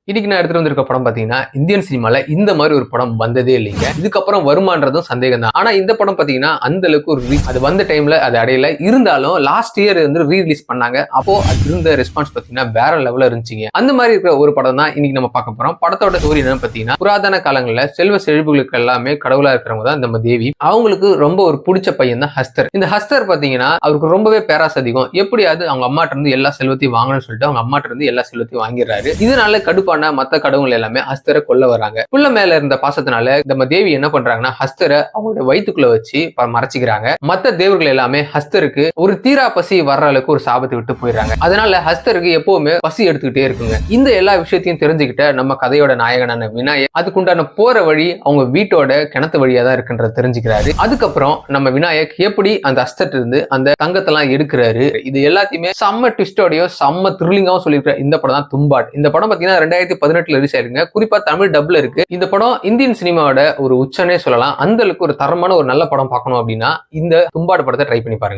இன்னைக்கு நான் எடுத்துட்டு வந்திருக்க படம் பாத்தீங்கன்னா இந்தியன் சினிமால இந்த மாதிரி ஒரு படம் வந்ததே இல்லைங்க. இதுக்கப்புறம் வருமானதும் சந்தேகம் தான். ஆனா இந்த படம் பாத்தீங்கன்னா அந்த அளவுக்கு ஒரு அது வந்த டைம்ல அது அடையல. இருந்தாலும் லாஸ்ட் இயர் வந்து ரீரிலீஸ் பண்ணாங்க. அப்போ அது இருந்த ரெஸ்பான்ஸ் பாத்தீங்கன்னா வேற லெவல்ல இருந்துச்சுங்க. அந்த மாதிரி இருக்கிற ஒரு படம் தான் இன்னைக்கு நம்ம பார்க்க போறோம். படத்தோட ஸ்டோரி என்னன்னு பாத்தீங்கன்னா, புராதன காலங்கள்ல செல்வ செழிப்புகளுக்கு எல்லாமே கடவுளா இருக்கிறவங்க தான் நம்ம தேவி. அவங்களுக்கு ரொம்ப ஒரு பிடிச்ச பையன் தான் ஹஸ்தர். இந்த ஹஸ்தர் பாத்தீங்கன்னா அவருக்கு ரொம்பவே பேராசை அதிகம். எப்படியாவது அவங்க அம்மாட்ட இருந்து எல்லா செல்வத்தையும் வாங்கணும்னு சொல்லிட்டு அவங்க அம்மாட்ட இருந்து எல்லா செல்வத்தையும் வாங்கிடுறாரு. இதனால கடுப்பான மத்த கடவுள் எல்லாமே ஹஸ்தரை கொல்ல வராங்க. புள்ள மேல இருந்த பாசத்தினால நம்ம தேவி என்ன பண்றாங்கன்னா ஹஸ்தரை அவங்களோட வயிற்றுக்குள்ள வச்சு மறைச்சிக்கிறாங்க. மத்த தேவர்கள் எல்லாமே ஹஸ்தருக்கு ஒரு தீரா பசி வர்ற அளவுக்கு ஒரு சாபத்தை விட்டு போயிடுறாங்க. அதனால ஹஸ்தருக்கு எப்பவுமே பசி எடுத்துக்கிட்டே இருக்குங்க. இந்த எல்லா விஷயத்தையும் தெரிஞ்சுக்கிட்ட நம்ம கதையோட நாயகனான விநாயகர் அதுக்குண்டான போற வழி அவங்க வீட்டோட கிணத்து வழியா தான் இருக்குன்றத தெரிஞ்சுக்கிறாரு. அதுக்கப்புறம் நம்ம விநாயக் எப்படி அந்த ஹஸ்தர் இருந்து அந்த தங்கத்தெல்லாம் எடுக்கிறாரு. இது எல்லாத்தையுமே செம்ம ட்விஸ்டோடையும் செம்ம த்ரில்லிங்காவும் சொல்லியிருக்கிற இந்த படம் தான் தும்பாட். இந்த படம் பாத்தீங்கன்னா 2018 ரிலீஸ் ஆயிருங்க. குறிப்பா தமிழ் டப்ல இருக்கு. இந்த படம் இந்தியன் சினிமாவோட ஒரு உச்சனே சொல்லலாம். அந்த அளவுக்கு ஒரு தரமான ஒரு நல்ல படம் பார்க்கணும் அப்படின்னா இந்த தும்பாட் படத்தை ட்ரை பண்ணி பாருங்க.